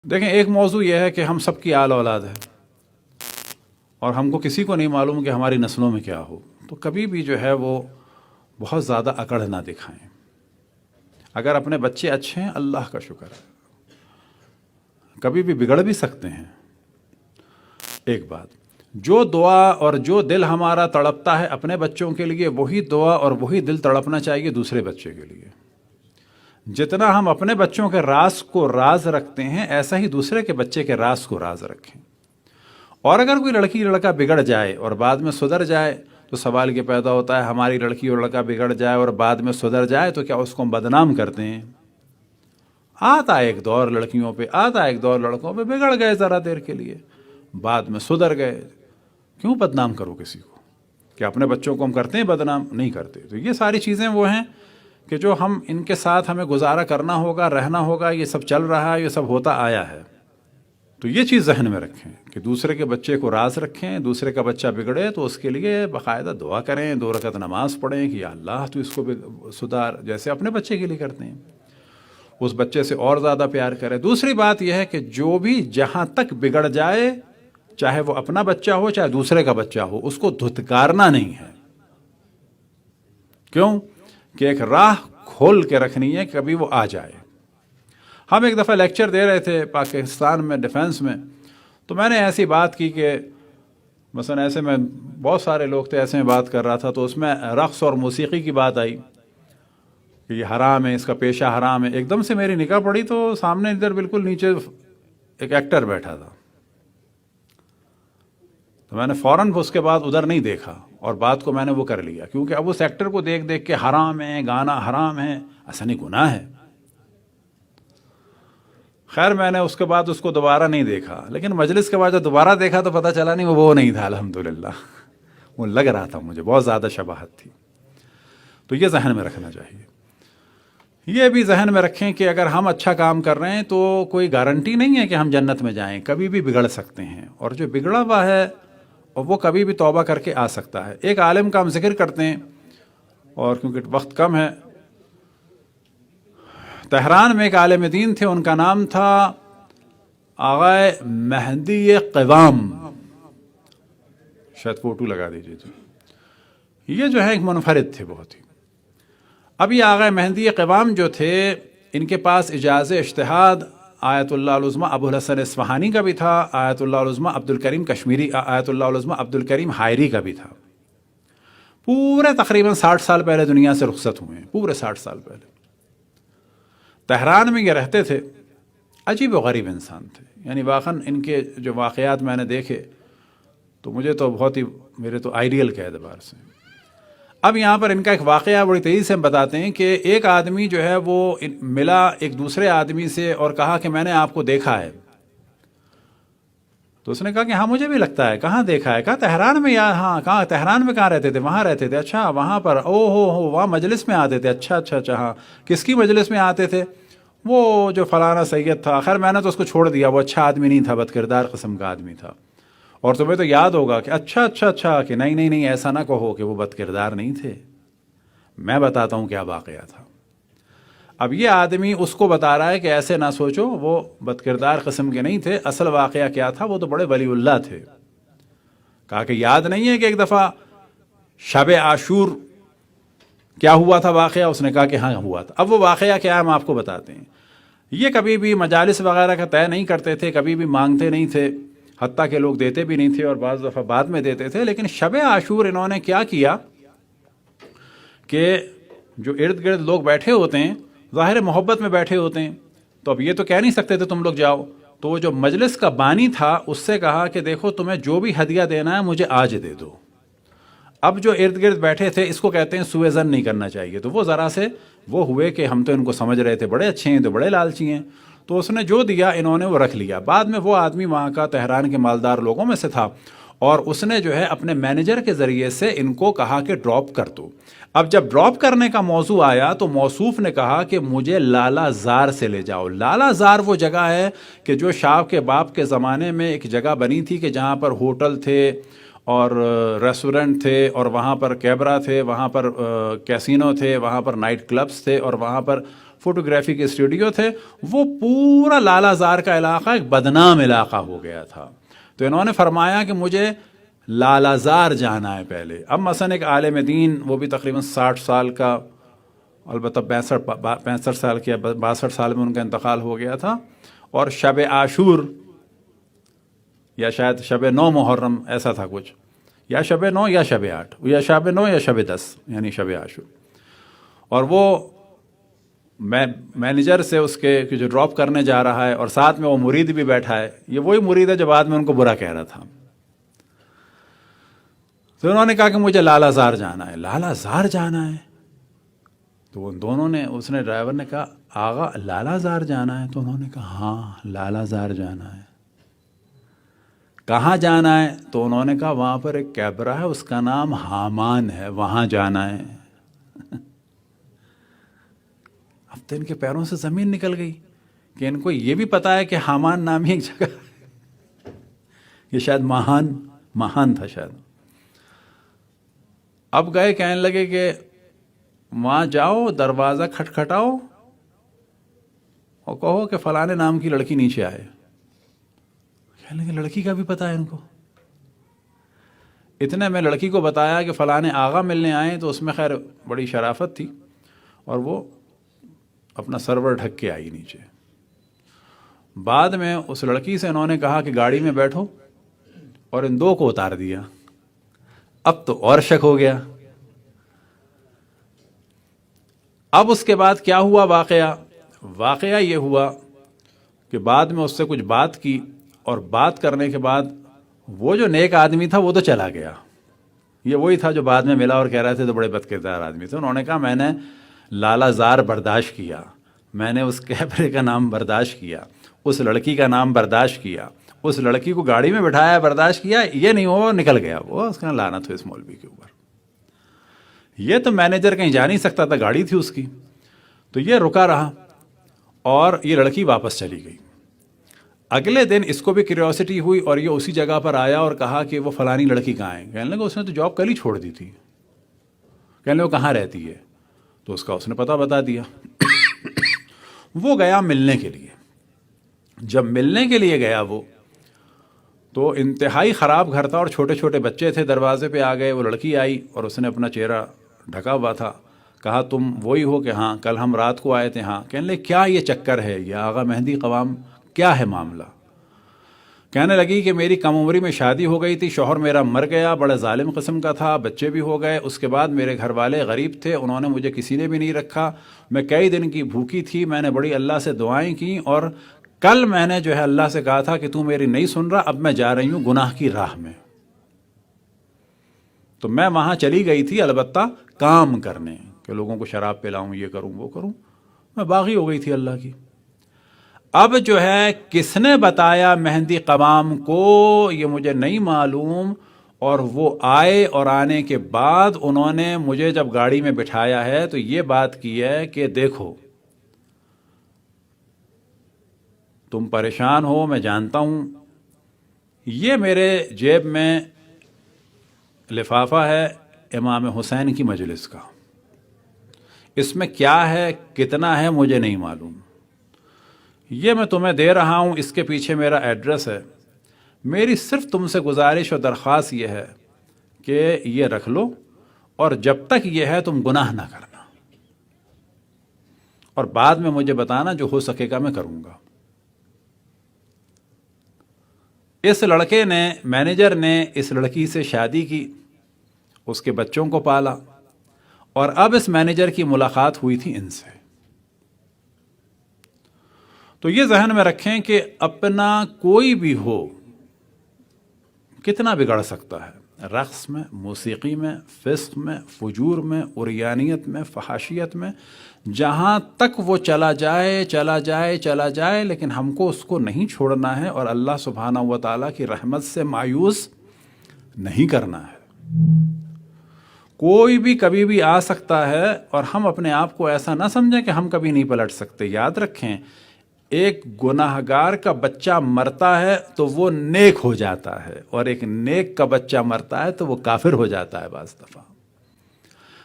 دیکھیں، ایک موضوع یہ ہے کہ ہم سب کی آل اولاد ہے اور ہم کو کسی کو نہیں معلوم کہ ہماری نسلوں میں کیا ہو، تو کبھی بھی جو ہے وہ بہت زیادہ اکڑ نہ دکھائیں۔ اگر اپنے بچے اچھے ہیں، اللہ کا شکر ہے، کبھی بھی بگڑ بھی سکتے ہیں۔ ایک بات، جو دعا اور جو دل ہمارا تڑپتا ہے اپنے بچوں کے لیے، وہی دعا اور وہی دل تڑپنا چاہیے دوسرے بچے کے لیے۔ جتنا ہم اپنے بچوں کے راز کو راز رکھتے ہیں، ایسا ہی دوسرے کے بچے کے راز کو راز رکھیں۔ اور اگر کوئی لڑکی لڑکا بگڑ جائے اور بعد میں سدھر جائے تو سوال یہ پیدا ہوتا ہے، ہماری لڑکی اور لڑکا بگڑ جائے اور بعد میں سدھر جائے تو کیا اس کو ہم بدنام کرتے ہیں؟ آتا ایک دور لڑکیوں پہ، آتا ایک دور لڑکوں پہ، بگڑ گئے ذرا دیر کے لیے، بعد میں سدھر گئے، کیوں بدنام کرو کسی کو؟ کہ اپنے بچوں کو ہم کرتے ہیں بدنام؟ نہیں کرتے۔ تو یہ ساری چیزیں وہ ہیں کہ جو ہم ان کے ساتھ ہمیں گزارا کرنا ہوگا، رہنا ہوگا، یہ سب چل رہا ہے، یہ سب ہوتا آیا ہے۔ تو یہ چیز ذہن میں رکھیں کہ دوسرے کے بچے کو راز رکھیں، دوسرے کا بچہ بگڑے تو اس کے لیے باقاعدہ دعا کریں، 2 رکعت نماز پڑھیں کہ یا اللہ تو اس کو سدھار، جیسے اپنے بچے کے لیے کرتے ہیں، اس بچے سے اور زیادہ پیار کریں۔ دوسری بات یہ ہے کہ جو بھی جہاں تک بگڑ جائے، چاہے وہ اپنا بچہ ہو چاہے دوسرے کا بچہ ہو، اس کو دھتکارنا نہیں ہے۔ کیوں؟ کہ ایک راہ کھول کے رکھنی ہے کہ کبھی وہ آ جائے۔ ہم ایک دفعہ لیکچر دے رہے تھے پاکستان میں ڈیفنس میں، تو میں نے ایسی بات کی کہ مثلا ایسے میں بہت سارے لوگ تھے، ایسے میں بات کر رہا تھا تو اس میں رقص اور موسیقی کی بات آئی کہ یہ حرام ہے، اس کا پیشہ حرام ہے۔ ایک دم سے میری نگاہ پڑی تو سامنے ادھر بالکل نیچے ایک ایکٹر بیٹھا تھا، تو میں نے فوراً اس کے بعد ادھر نہیں دیکھا اور بات کو میں نے وہ کر لیا، کیونکہ اب اس ایکٹر کو دیکھ دیکھ کے حرام ہے، گانا حرام ہے، ایسا نہیں، گناہ ہے۔ خیر میں نے اس کے بعد اس کو دوبارہ نہیں دیکھا، لیکن مجلس کے بعد جب دوبارہ دیکھا تو پتہ چلا نہیں وہ نہیں تھا، الحمدللہ وہ لگ رہا تھا مجھے، بہت زیادہ شباہت تھی۔ تو یہ ذہن میں رکھنا چاہیے۔ یہ بھی ذہن میں رکھیں کہ اگر ہم اچھا کام کر رہے ہیں تو کوئی گارنٹی نہیں ہے کہ ہم جنت میں جائیں، کبھی بھی بگڑ سکتے ہیں، اور جو بگڑا ہوا ہے وہ کبھی بھی توبہ کر کے آ سکتا ہے۔ ایک عالم کا ہم ذکر کرتے ہیں، اور کیونکہ وقت کم ہے، تہران میں ایک عالم دین تھے، ان کا نام تھا آغا مہدی قوام، شاید فوٹو لگا دیجیے جی۔ یہ جو ہے ایک منفرد تھے بہت ہی۔ اب یہ آغا مہدی قوام جو تھے، ان کے پاس اجاز اجتہاد آیت اللہ العظمیٰ ابو الحسن اصفہانی کا بھی تھا، آیت اللہ العظمیٰ عبد الکریم کشمیری، آیت اللہ العظمیٰ عبد الکریم حائری کا بھی تھا۔ پورے تقریباً 60 سال پہلے دنیا سے رخصت ہوئے ہیں، پورے 60 سال پہلے۔ تہران میں یہ رہتے تھے، عجیب و غریب انسان تھے، یعنی واقعاً ان کے جو واقعات میں نے دیکھے تو مجھے تو بہت ہی، میرے تو آئیڈیل کے اعتبار سے۔ اب یہاں پر ان کا ایک واقعہ بڑی تیزی سے ہم بتاتے ہیں کہ ایک آدمی جو ہے وہ ملا ایک دوسرے آدمی سے اور کہا کہ میں نے آپ کو دیکھا ہے، تو اس نے کہا کہ ہاں مجھے بھی لگتا ہے، کہاں دیکھا ہے؟ کہا تہران میں، یا ہاں، کہاں تہران میں کہاں رہتے تھے؟ وہاں رہتے تھے۔ اچھا وہاں پر، او ہو وہاں مجلس میں آتے تھے؟ اچھا اچھا اچھا، ہاں کس کی مجلس میں آتے تھے؟ وہ جو فلانا سید تھا۔ خیر میں نے تو اس کو چھوڑ دیا، وہ اچھا آدمی نہیں تھا، بد کردار قسم کا آدمی تھا۔ اور تمہیں تو یاد ہوگا کہ اچھا اچھا اچھا، کہ نہیں نہیں نہیں، ایسا نہ کہو کہ وہ بد کردار نہیں تھے، میں بتاتا ہوں کیا واقعہ تھا۔ اب یہ آدمی اس کو بتا رہا ہے کہ ایسے نہ سوچو، وہ بد کردار قسم کے نہیں تھے، اصل واقعہ کیا تھا، وہ تو بڑے ولی اللہ تھے۔ کہا کہ یاد نہیں ہے کہ ایک دفعہ شب عاشور کیا ہوا تھا واقعہ؟ اس نے کہا کہ ہاں ہوا تھا۔ اب وہ واقعہ کیا ہے ہم آپ کو بتاتے ہیں۔ یہ کبھی بھی مجالس وغیرہ کا طے نہیں کرتے تھے، کبھی بھی مانگتے نہیں تھے، حتیٰ کہ لوگ دیتے بھی نہیں تھے اور بعض دفعہ بعد میں دیتے تھے۔ لیکن شب عاشور انہوں نے کیا کیا کہ جو ارد گرد لوگ بیٹھے ہوتے ہیں، ظاہر محبت میں بیٹھے ہوتے ہیں، تو اب یہ تو کہہ نہیں سکتے تھے تم لوگ جاؤ، تو وہ جو مجلس کا بانی تھا اس سے کہا کہ دیکھو تمہیں جو بھی ہدیہ دینا ہے مجھے آج دے دو۔ اب جو ارد گرد بیٹھے تھے، اس کو کہتے ہیں سوء ظن نہیں کرنا چاہیے، تو وہ ذرا سے وہ ہوئے کہ ہم تو ان کو سمجھ رہے تھے بڑے اچھے ہیں، تو بڑے لالچی ہیں، تو اس نے جو دیا انہوں نے وہ رکھ لیا۔ بعد میں وہ آدمی وہاں کا تہران کے مالدار لوگوں میں سے تھا، اور اس نے جو ہے اپنے مینیجر کے ذریعے سے ان کو کہا کہ ڈراپ کر دو۔ اب جب ڈراپ کرنے کا موضوع آیا تو موصوف نے کہا کہ مجھے لالا زار سے لے جاؤ۔ لالا زار وہ جگہ ہے کہ جو شاہ کے باپ کے زمانے میں ایک جگہ بنی تھی کہ جہاں پر ہوٹل تھے اور ریسٹورنٹ تھے، اور وہاں پر کیبرا تھے، وہاں پر کیسینو تھے، وہاں پر نائٹ کلبز تھے، اور وہاں پر فوٹوگرافی کے اسٹوڈیو تھے، وہ پورا لال آزار کا علاقہ ایک بدنام علاقہ ہو گیا تھا. تو انہوں نے فرمایا کہ مجھے لال آزار جانا ہے پہلے. اب مثلا ایک عالم دین، وہ بھی تقریباً 60 سال کا، البتہ 65 سال کے 62 سال میں ان کا انتقال ہو گیا تھا، اور شب عاشور یا شاید شب 9 محرم ایسا تھا کچھ، یا شب 9 یا شب 8 یا شب 9 یا شب 10 یعنی شب عاشور. اور وہ مینیجر سے اس کے کہ جو ڈراپ کرنے جا رہا ہے، اور ساتھ میں وہ مرید بھی بیٹھا ہے. یہ وہی مرید ہے جو بعد میں ان کو برا کہہ رہا تھا. تو انہوں نے کہا کہ مجھے لال آزار جانا ہے. لال آزار جانا ہے؟ تو ان دونوں نے، اس نے ڈرائیور نے کہا آغا لال آزار جانا ہے؟ تو انہوں نے کہا ہاں لال آزار جانا ہے. کہاں جانا ہے؟ تو انہوں نے کہا وہاں پر ایک کیبرا ہے، اس کا نام حامان ہے، وہاں جانا ہے. اب تو ان کے پیروں سے زمین نکل گئی کہ ان کو یہ بھی پتا ہے کہ حامان نامی ایک جگہ، یہ شاید ماہان تھا شاید. اب گئے، کہنے لگے کہ وہاں جاؤ، دروازہ کھٹکھٹاؤ اور کہو کہ فلانے نام کی لڑکی نیچے آئے. کہنے لگے لڑکی کا بھی پتا ہے ان کو. اتنے میں لڑکی کو بتایا کہ فلانے آغا ملنے آئے. تو اس میں خیر بڑی شرافت تھی، اور وہ اپنا سرور ڈھک کے آئی نیچے. بعد میں اس لڑکی سے انہوں نے کہا کہ گاڑی میں بیٹھو، اور ان دو کو اتار دیا. اب تو اور شک ہو گیا. اب اس کے بعد کیا ہوا واقعہ یہ ہوا کہ بعد میں اس سے کچھ بات کی، اور بات کرنے کے بعد وہ جو نیک آدمی تھا وہ تو چلا گیا. یہ وہی تھا جو بعد میں ملا اور کہہ رہے تھے تو بڑے بد کردار آدمی تھے. انہوں نے کہا میں نے لالا زار برداشت کیا، میں نے اس کیبرے کا نام برداشت کیا، اس لڑکی کا نام برداشت کیا، اس لڑکی کو گاڑی میں بٹھایا برداشت کیا. یہ نہیں، وہ نکل گیا، وہ اس کا لعنت ہو اس مولوی کے اوپر. یہ تو مینیجر کہیں جا نہیں سکتا تھا، گاڑی تھی اس کی. تو یہ رکا رہا اور یہ لڑکی واپس چلی گئی. اگلے دن اس کو بھی کیوریوسٹی ہوئی اور یہ اسی جگہ پر آیا اور کہا کہ وہ فلانی لڑکی کہاں ہے. کہنے لگا اس نے تو جاب کل ہی چھوڑ دی تھی. کہنے لگا وہ کہاں رہتی ہے؟ تو اس کا اس نے پتہ بتا دیا. وہ گیا ملنے کے لیے. جب ملنے کے لیے گیا وہ، تو انتہائی خراب گھر تھا اور چھوٹے چھوٹے بچے تھے. دروازے پہ آ گئے، وہ لڑکی آئی اور اس نے اپنا چہرہ ڈھکا ہوا تھا. کہا تم وہی ہو؟ کہ ہاں کل ہم رات کو آئے تھے. ہاں. کہنے لگے کیا یہ چکر ہے یہ آغا مہندی قوام، کیا ہے معاملہ؟ کہنے لگی کہ میری کم عمری میں شادی ہو گئی تھی، شوہر میرا مر گیا، بڑا ظالم قسم کا تھا، بچے بھی ہو گئے. اس کے بعد میرے گھر والے غریب تھے، انہوں نے مجھے کسی نے بھی نہیں رکھا. میں کئی دن کی بھوکی تھی، میں نے بڑی اللہ سے دعائیں کی، اور کل میں نے جو ہے اللہ سے کہا تھا کہ تو میری نہیں سن رہا، اب میں جا رہی ہوں گناہ کی راہ میں. تو میں وہاں چلی گئی تھی البتہ کام کرنے، کہ لوگوں کو شراب پلاؤں، یہ کروں وہ کروں. میں باغی ہو گئی تھی اللہ کی. اب جو ہے کس نے بتایا مہندی قوام کو یہ مجھے نہیں معلوم. اور وہ آئے اور آنے کے بعد انہوں نے مجھے جب گاڑی میں بٹھایا ہے تو یہ بات کی ہے کہ دیکھو تم پریشان ہو، میں جانتا ہوں. یہ میرے جیب میں لفافہ ہے امام حسین کی مجلس کا. اس میں کیا ہے کتنا ہے مجھے نہیں معلوم. یہ میں تمہیں دے رہا ہوں، اس کے پیچھے میرا ایڈریس ہے. میری صرف تم سے گزارش اور درخواست یہ ہے کہ یہ رکھ لو، اور جب تک یہ ہے تم گناہ نہ کرنا، اور بعد میں مجھے بتانا، جو ہو سکے گا میں کروں گا. اس لڑکے نے، مینیجر نے اس لڑکی سے شادی کی، اس کے بچوں کو پالا، اور اب اس مینیجر کی ملاقات ہوئی تھی ان سے. تو یہ ذہن میں رکھیں کہ اپنا کوئی بھی ہو کتنا بگڑ سکتا ہے، رقص میں، موسیقی میں، فسق میں، فجور میں، عریانیت میں، فحاشیت میں. جہاں تک وہ چلا جائے، لیکن ہم کو اس کو نہیں چھوڑنا ہے، اور اللہ سبحانہ و تعالیٰ کی رحمت سے مایوس نہیں کرنا ہے. کوئی بھی کبھی بھی آ سکتا ہے، اور ہم اپنے آپ کو ایسا نہ سمجھیں کہ ہم کبھی نہیں پلٹ سکتے. یاد رکھیں، ایک گناہگار کا بچہ مرتا ہے تو وہ نیک ہو جاتا ہے، اور ایک نیک کا بچہ مرتا ہے تو وہ کافر ہو جاتا ہے بعض دفعہ.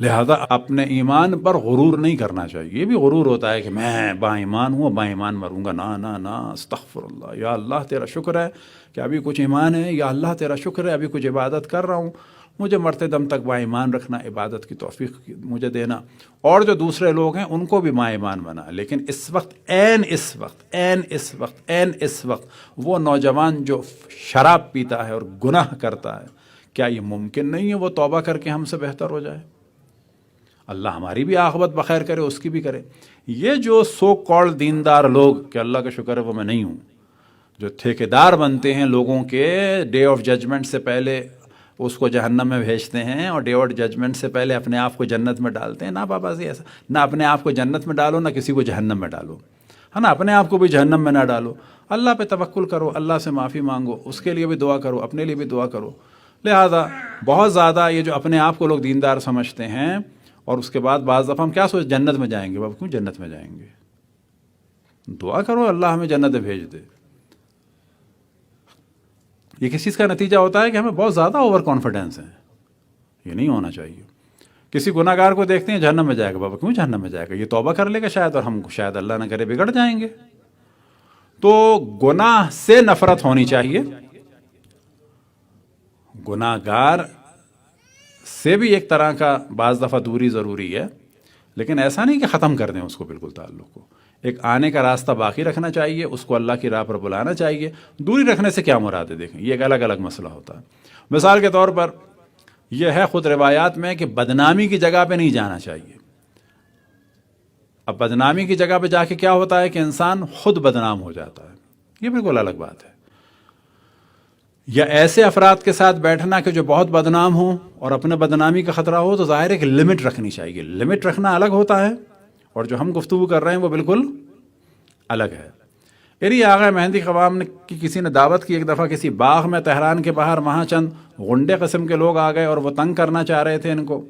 لہذا اپنے ایمان پر غرور نہیں کرنا چاہیے. یہ بھی غرور ہوتا ہے کہ میں با ایمان ہوں، با ایمان مروں گا. نہ استغفر اللہ. یا اللہ تیرا شکر ہے کہ ابھی کچھ ایمان ہے، یا اللہ تیرا شکر ہے ابھی کچھ عبادت کر رہا ہوں، مجھے مرتے دم تک با ایمان رکھنا، عبادت کی توفیق مجھے دینا. اور جو دوسرے لوگ ہیں ان کو بھی با ایمان بنا. لیکن اس وقت وہ نوجوان جو شراب پیتا ہے اور گناہ کرتا ہے، کیا یہ ممکن نہیں ہے وہ توبہ کر کے ہم سے بہتر ہو جائے؟ اللہ ہماری بھی عاقبت بخیر کرے، اس کی بھی کرے. یہ جو سو کال دیندار لوگ، کہ اللہ کا شکر ہے وہ میں نہیں ہوں، جو ٹھیکیدار بنتے ہیں لوگوں کے، ڈے آف ججمنٹ سے پہلے اس کو جہنم میں بھیجتے ہیں اور ڈے آف ججمنٹ سے پہلے اپنے آپ کو جنت میں ڈالتے ہیں. نہ بابا جی ایسا، نہ اپنے آپ کو جنت میں ڈالو، نہ کسی کو جہنم میں ڈالو، ہے نا. اپنے آپ کو بھی جہنم میں نہ ڈالو. اللہ پہ توکل کرو، اللہ سے معافی مانگو، اس کے لیے بھی دعا کرو، اپنے لیے بھی دعا کرو. لہذا بہت زیادہ یہ جو اپنے آپ کو لوگ دیندار سمجھتے ہیں، اور اس کے بعد بعض دفعہ ہم کیا سوچ، جنت میں جائیں گے. بابا کیوں جنت میں جائیں گے؟ دعا کرو اللہ ہمیں جنت میں بھیج دے. یہ کس چیز کا نتیجہ ہوتا ہے کہ ہمیں بہت زیادہ اوور کانفیڈنس ہے. یہ نہیں ہونا چاہیے. کسی گناہ گار کو دیکھتے ہیں جہنم میں جائے گا. بابا کیوں جہنم میں جائے گا؟ یہ توبہ کر لے گا شاید، اور ہم شاید اللہ نہ کرے بگڑ جائیں گے. تو گناہ سے نفرت ہونی چاہیے. گناہ گار سے بھی ایک طرح کا بعض دفعہ دوری ضروری ہے، لیکن ایسا نہیں کہ ختم کر دیں اس کو بالکل تعلق کو. ایک آنے کا راستہ باقی رکھنا چاہیے، اس کو اللہ کی راہ پر بلانا چاہیے. دوری رکھنے سے کیا مراد ہے؟ دیکھیں یہ ایک الگ الگ مسئلہ ہوتا ہے. مثال کے طور پر یہ ہے خود روایات میں کہ بدنامی کی جگہ پہ نہیں جانا چاہیے. اب بدنامی کی جگہ پہ جا کے کیا ہوتا ہے کہ انسان خود بدنام ہو جاتا ہے. یہ بالکل الگ بات ہے. یا ایسے افراد کے ساتھ بیٹھنا کہ جو بہت بدنام ہوں اور اپنے بدنامی کا خطرہ ہو، تو ظاہر ہے کہ لمٹ رکھنی چاہیے. لمٹ رکھنا الگ ہوتا ہے، اور جو ہم گفتگو کر رہے ہیں وہ بالکل الگ ہے. میری آغا مہندی قوام نے کی کسی نے دعوت کی ایک دفعہ کسی باغ میں تہران کے باہر. وہاں چند غنڈے قسم کے لوگ آ گئے اور وہ تنگ کرنا چاہ رہے تھے ان کو.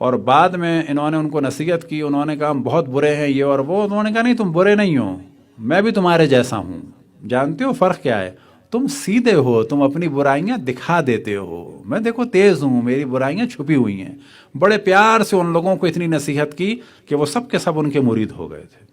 اور بعد میں انہوں نے ان کو نصیحت کی. انہوں نے کہا ہم بہت برے ہیں یہ اور وہ. انہوں نے کہا نہیں تم برے نہیں ہو، میں بھی تمہارے جیسا ہوں. جانتے ہو فرق کیا ہے؟ تم سیدھے ہو، تم اپنی برائیاں دکھا دیتے ہو. میں دیکھو تیز ہوں، میری برائیاں چھپی ہوئی ہیں. بڑے پیار سے ان لوگوں کو اتنی نصیحت کی کہ وہ سب کے سب ان کے مرید ہو گئے تھے.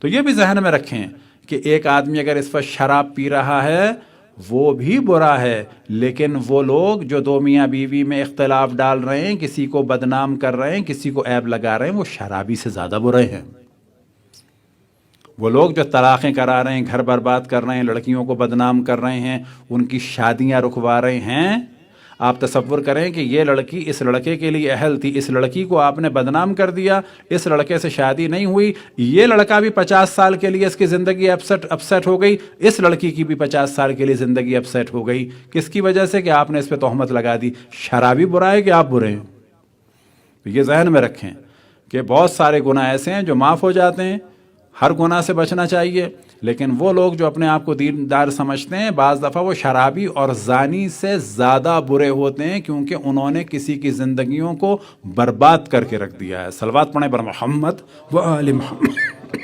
تو یہ بھی ذہن میں رکھیں کہ ایک آدمی اگر اس وقت شراب پی رہا ہے وہ بھی برا ہے، لیکن وہ لوگ جو دو میاں بیوی میں اختلاف ڈال رہے ہیں، کسی کو بدنام کر رہے ہیں، کسی کو عیب لگا رہے ہیں، وہ شرابی سے زیادہ برے ہیں. وہ لوگ جو طلاقیں کرا رہے ہیں، گھر برباد کر رہے ہیں، لڑکیوں کو بدنام کر رہے ہیں، ان کی شادیاں رکوا رہے ہیں. آپ تصور کریں کہ یہ لڑکی اس لڑکے کے لیے اہل تھی، اس لڑکی کو آپ نے بدنام کر دیا، اس لڑکے سے شادی نہیں ہوئی. یہ لڑکا بھی 50 سال کے لیے اس کی زندگی اپسیٹ ہو گئی، اس لڑکی کی بھی 50 سال کے لیے زندگی اپسیٹ ہو گئی. کس کی وجہ سے؟ کہ آپ نے اس پہ تہمت لگا دی. شرابی برا ہے کہ آپ برے ہیں؟ تو یہ ذہن میں رکھیں کہ بہت سارے گناہ ایسے ہیں جو معاف ہو جاتے ہیں. ہر گناہ سے بچنا چاہیے، لیکن وہ لوگ جو اپنے آپ کو دیندار سمجھتے ہیں، بعض دفعہ وہ شرابی اور زانی سے زیادہ برے ہوتے ہیں، کیونکہ انہوں نے کسی کی زندگیوں کو برباد کر کے رکھ دیا ہے. صلوات پڑھیں بر محمد و آل محمد.